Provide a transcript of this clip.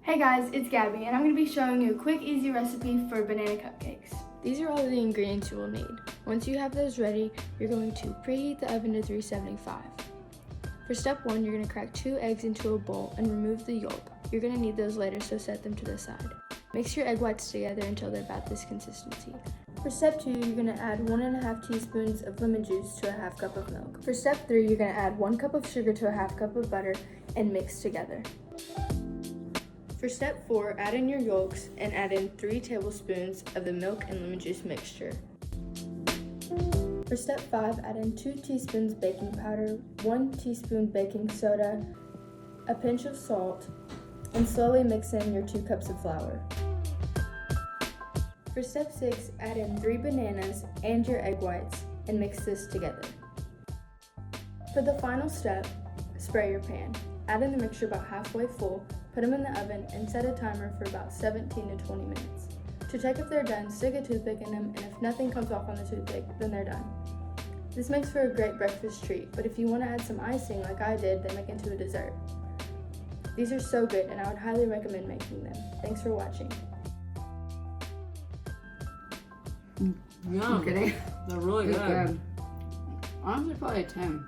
Hey guys, it's Gabby, and I'm going to be showing you a quick, easy recipe for banana cupcakes. These are all the ingredients you will need. Once you have those ready, you're going to preheat the oven to 375. For step 1, you're going to crack 2 eggs into a bowl and remove the yolk. You're going to need those later, so set them to the side. Mix your egg whites together until they're about this consistency. For step 2, you're going to add 1.5 teaspoons of lemon juice to a half cup of milk. For step 3, you're going to add 1 cup of sugar to a half cup of butter and mix together. For step 4, add in your yolks and add in 3 tablespoons of the milk and lemon juice mixture. For step 5, add in 2 teaspoons baking powder, 1 teaspoon baking soda, a pinch of salt, and slowly mix in your 2 cups of flour. For step 6, add in 3 bananas and your egg whites and mix this together. For the final step, spray your pan. Add in the mixture about halfway full, put them in the oven, and set a timer for about 17 to 20 minutes. To check if they're done, stick a toothpick in them, and if nothing comes off on the toothpick, then they're done. This makes for a great breakfast treat, but if you want to add some icing like I did, they make into a dessert. These are so good, and I would highly recommend making them. Thanks for watching. Yum. I'm kidding. They're really good. Honestly, probably a 10.